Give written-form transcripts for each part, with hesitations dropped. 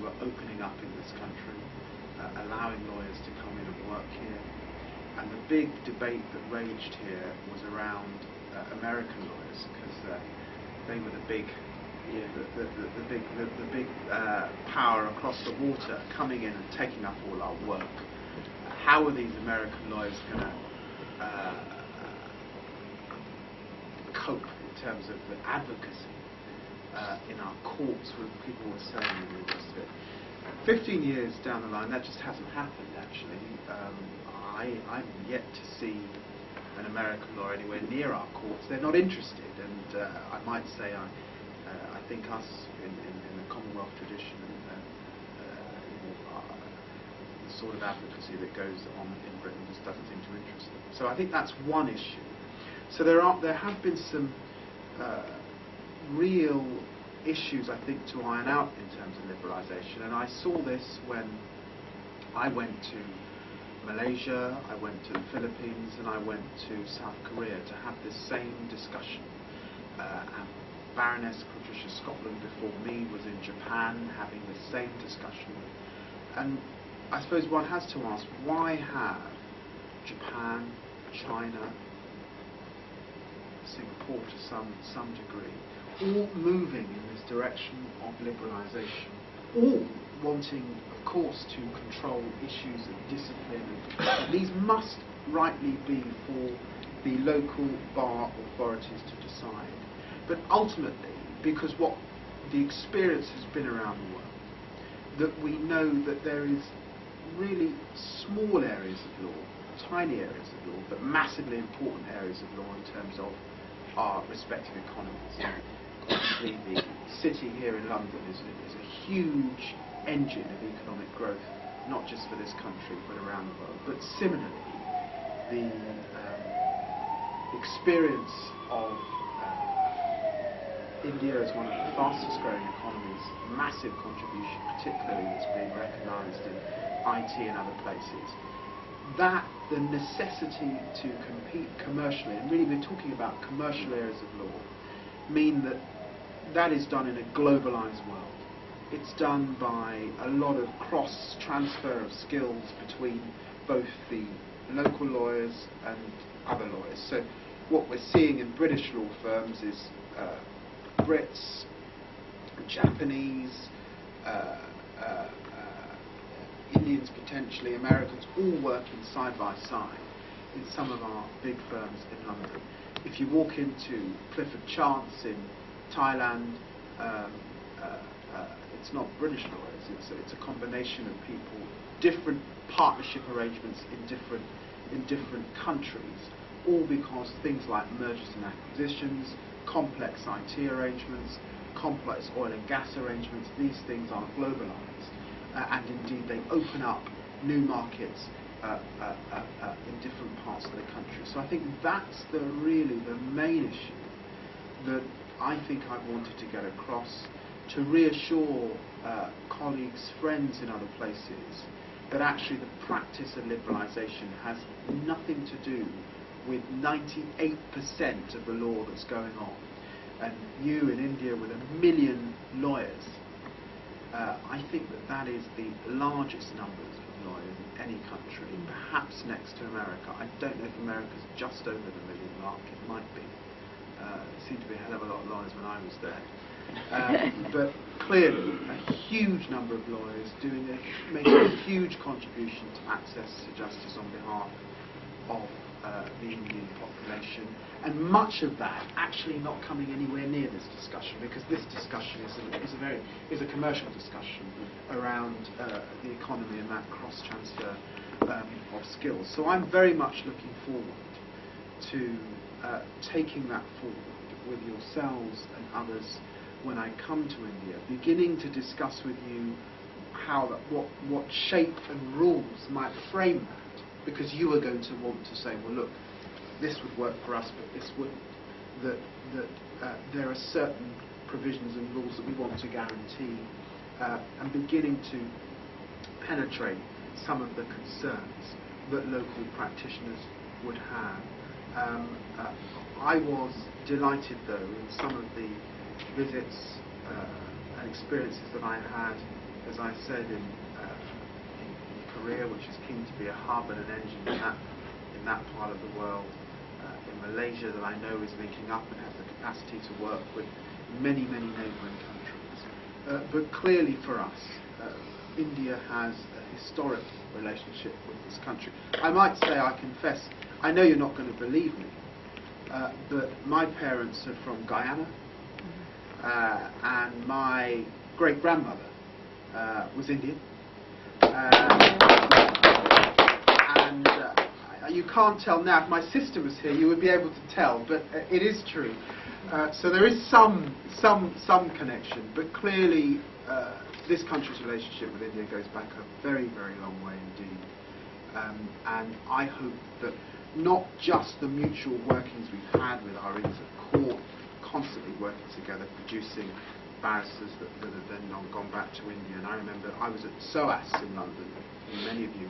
we were opening up in this country, allowing lawyers to come in and work here. And the big debate that raged here was around American lawyers, because they were the big, the big power across the water, coming in and taking up all our work. How are these American lawyers going to cope in terms of the advocacy in our courts when people were saying and all the rest of it? 15 years down the line, that just hasn't happened, actually. I'm yet to see an American lawyer anywhere near our courts. They're not interested, and I might say I think us in the Commonwealth tradition, the sort of advocacy that goes on in Britain just doesn't seem to interest them. So I think that's one issue. So there have been some real issues, I think, to iron out in terms of liberalisation, and I saw this when I went to Malaysia, I went to the Philippines, and I went to South Korea to have this same discussion. And Baroness Patricia Scotland before me was in Japan having the same discussion. And I suppose one has to ask, why have Japan, China, Singapore to some degree, all moving in this direction of liberalisation, all wanting, of course, to control issues of discipline, and these must rightly be for the local bar authorities to decide. But ultimately, because what the experience has been around the world, that we know that there is really small areas of law, tiny areas of law, but massively important areas of law in terms of our respective economies. The city here in London is a huge engine of economic growth, not just for this country but around the world. But similarly, the experience of India as one of the fastest growing economies, massive contribution particularly that's being recognised in IT and other places, that the necessity to compete commercially, and really we're talking about commercial areas of law, mean that that is done in a globalised world. It's done by a lot of cross-transfer of skills between both the local lawyers and other lawyers. So what we're seeing in British law firms is Brits, Japanese, Indians potentially, Americans, all working side by side in some of our big firms in London. If you walk into Clifford Chance in Thailand, it's not British lawyers, it's a combination of people, different partnership arrangements in different countries, all because things like mergers and acquisitions, complex IT arrangements, complex oil and gas arrangements, these things are globalised, and indeed they open up new markets in different parts of the country. So I think that's really the main issue that I think I've wanted to get across, to reassure colleagues, friends in other places, that actually the practice of liberalisation has nothing to do with 98% of the law that's going on. And you in India with 1 million lawyers, I think that is the largest numbers of lawyers in any country, perhaps next to America. I don't know if America's just over the 1 million mark, it might be. There seemed to be a hell of a lot of lawyers when I was there. But clearly, a huge number of lawyers making a huge contribution to access to justice on behalf of the Indian population, and much of that actually not coming anywhere near this discussion, because this discussion is a commercial discussion around the economy and that cross-transfer of skills. So I'm very much looking forward to taking that forward with yourselves and others when I come to India, beginning to discuss with you what shape and rules might frame that, because you are going to want to say, well, look, this would work for us, but this wouldn't. That there are certain provisions and rules that we want to guarantee, and beginning to penetrate some of the concerns that local practitioners would have. I was delighted, though, in some of the visits and experiences that I had as I said, in Korea, which is keen to be a hub and an engine in that part of the world. In Malaysia, that I know is linking up and has the capacity to work with many, many neighbouring countries. But clearly for us, India has a historic relationship with this country. I might say, I confess, I know you're not going to believe me, but my parents are from Guyana, and my great-grandmother was Indian. And you can't tell now. If my sister was here, you would be able to tell, but it is true. So there is some connection, but clearly this country's relationship with India goes back a very, very long way indeed. And I hope that not just the mutual workings we've had with our Indians at court, constantly working together, producing barristers that have then gone back to India. And I remember I was at SOAS in London, and many of you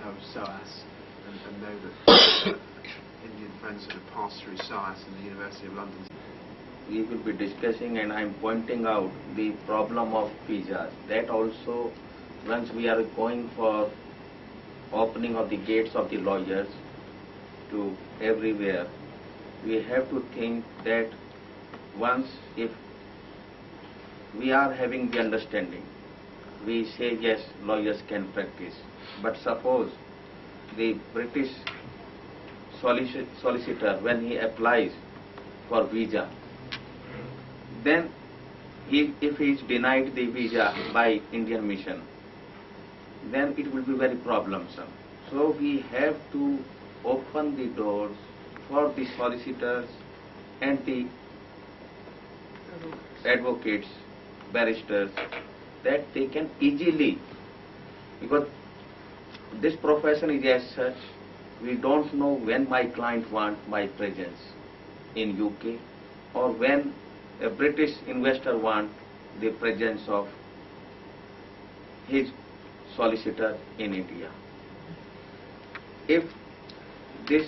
know SOAS and know that Indian friends that have passed through SOAS and the University of London. We will be discussing, and I am pointing out the problem of visas. That also, once we are going for opening of the gates of the lawyers to everywhere, we have to think that once if we are having the understanding, we say yes, lawyers can practice. But suppose the British solicitor, when he applies for visa, then if he is denied the visa by Indian mission, then it will be very problemsome. So we have to open the doors for the solicitors and the advocates, barristers, that they can easily, because this profession is as such, we don't know when my client wants my presence in UK, or when a British investor wants the presence of his solicitor in India. If this,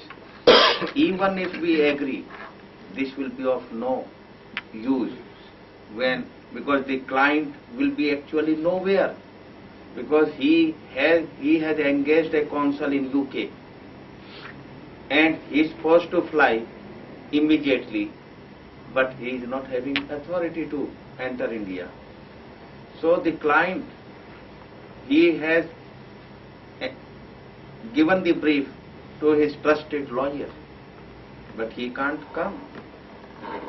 even if we agree, this will be of no use, because the client will be actually nowhere, because he has engaged a consul in UK and he is supposed to fly immediately, but he is not having authority to enter India. So the client, he has given the brief to his trusted lawyer, but he can't come.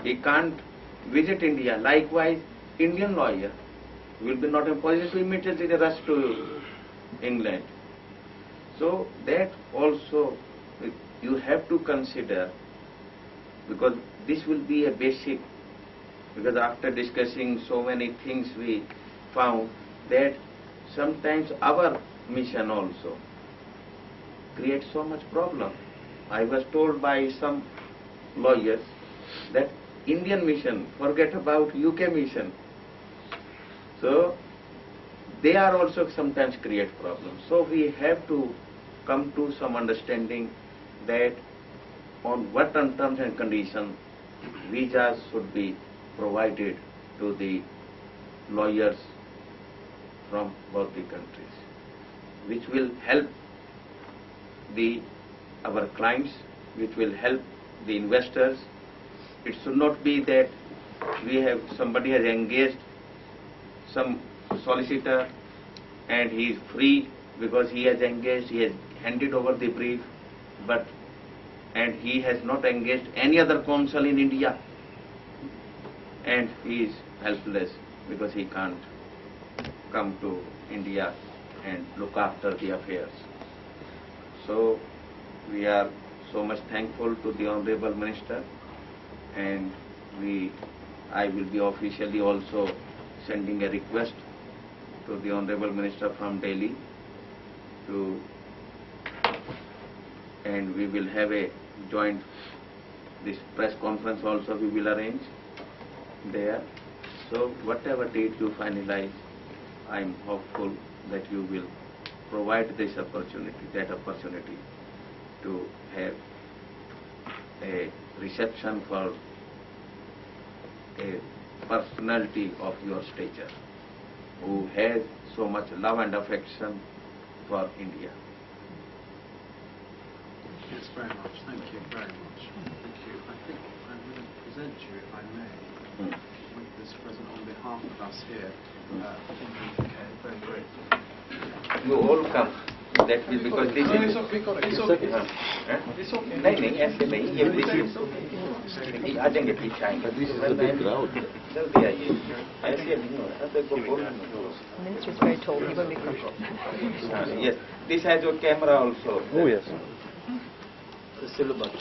He can't visit India. Likewise, Indian lawyer will be not in position to immediately rush to England. So that also you have to consider, because this will be a basic, because after discussing so many things we found that sometimes our mission also creates so much problem. I was told by some lawyers that Indian mission, forget about UK mission. So they are also sometimes create problems. So we have to come to some understanding that on what terms and conditions visas should be provided to the lawyers from both the countries, which will help our clients, which will help the investors. It should not be that somebody has engaged some solicitor and he is free because he has engaged, he has handed over the brief, and he has not engaged any other counsel in India, and he is helpless because he can't come to India and look after the affairs. So we are so much thankful to the Honorable Minister, and I will be officially also sending a request to the Honorable Minister from Delhi and we will have a joint, this press conference also we will arrange there. So whatever date you finalize, I am hopeful that you will provide this opportunity, that opportunity to have a reception for a personality of your stature. who has so much love and affection for India. Yes, very much. Thank you very much. Thank you. I think I'm going to present you, if I may, with this present on behalf of us here. Very grateful. You all come. That will, because this is... It's okay. It's okay. It's okay. नहीं ऐसे नहीं ये देखिए आ जाएंगे ठीक time पर this is the big crowd जल्दी आइए ऐसे नहीं हो रहा तो बोल The minister is very tall, he won't be crumpled. yes this has your camera also. Oh yes. The syllabus.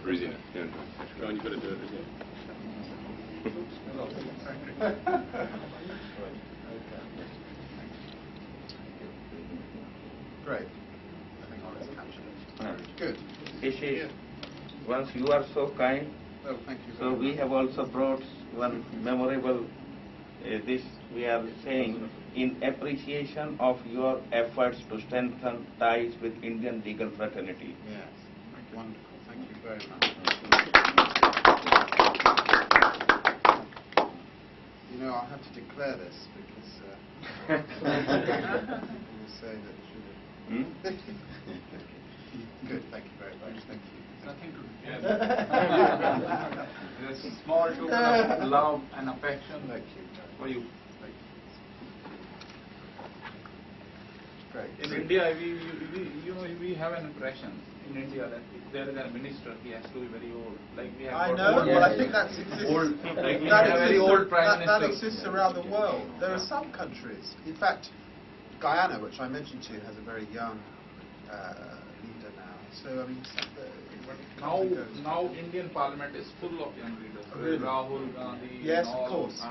Regina, yeah. Go on, you got to do it again. Great. I think I'll just capture it. Good. This is, once you are so kind, Oh, thank you. so we have also brought one memorable, this we are saying, in appreciation of your efforts to strengthen ties with Indian legal fraternity. Yes. Wonderful. Thank you very much. You know, I'll have to declare this because we'll say that Hmm? Good, thank you very much. Thank you. Nothing to There's a small token of love and affection Thank you. for you. Thank you. Great. In India, we have an impression in India that if there is a minister, he has to be very old. Like we have I got know, old well I ministers. think that's exists, Old, like we that, have very exists, old prime that ministers. exists around the world. There are some countries, in fact, Guyana, which I mentioned to you, has a very young leader now. So I mean, Now Indian Parliament is full of young leaders. Really? Rahul Gandhi. Yes, and of all, course.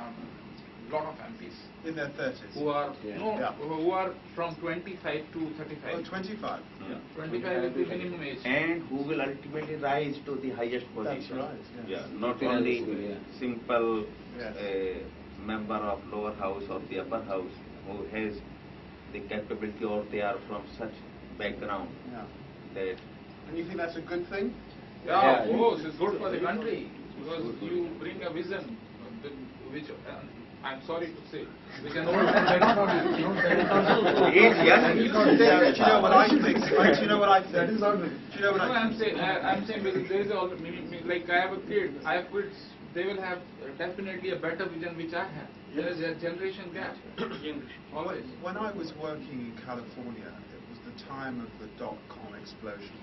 Lot of MPs in their 30s. who are Yeah. who are from 25 to 35. Oh, 25. Yeah. 25 is the minimum age. And who will ultimately rise to the highest position. right, yes. Yeah, not only simple Yes. member of lower house or the upper house who has the capability or they are from such background Yeah. that And you think that's a good thing? Yeah, of course, it's good for the country because you bring a vision which, I'm sorry to say, which an old man cannot do. he is young. Do you know what I think? Do you know what I think? That is ugly. Do you know what No, I think? I'm saying because there is like I have a kid, I have kids, they will have definitely a better vision which I have. There is a generation gap. Always. When I was working in California, it was the time of the dot-com explosion.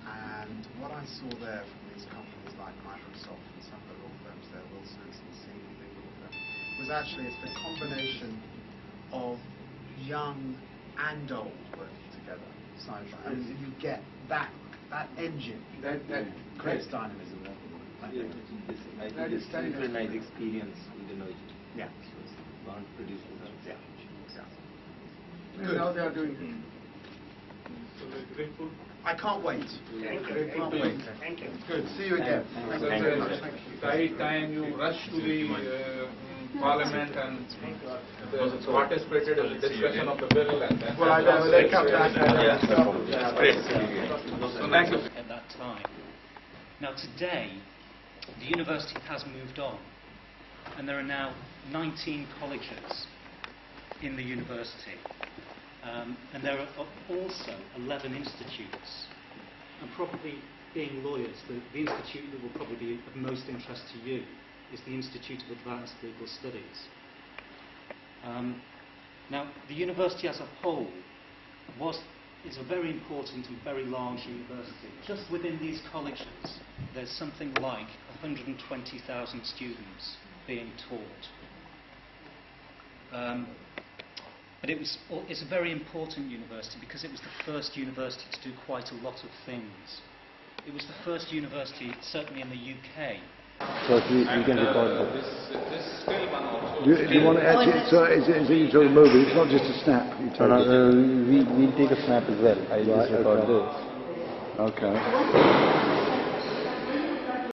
And what I saw there from these companies like Microsoft and some of the law firms there, Wilson and Senior big law firm, was actually it's the combination of young and old working together side by side. And you get that engine that creates dynamism. I think. I think it's a very nice experience in the knowledge. Yeah. Bound to produce results. Yeah. Good. Now they are doing it. So we're grateful. I can't wait. Can't wait. Thank you. Good. See you again. Thank you very much. Thank you. Right time you rush to the Parliament and participated in the discussion of the bill and then... Well, I know, they come back. Great. So thank you. At that time. Now today, the university has moved on, and there are now 19 colleges in the university, and there are also 11 institutes. And probably, being lawyers, the institute that will probably be of most interest to you is the Institute of Advanced Legal Studies. Now, the university as a whole is a very important and very large university. Just within these colleges, there's something like 120,000 students being taught. But it's a very important university because it was the first university to do quite a lot of things. It was the first university, certainly in the UK. So you can record This still one also. Do you want to actually, so is it you sort of move it? It's not just a snap you take. we'll take a snap as well. I just record this. Okay.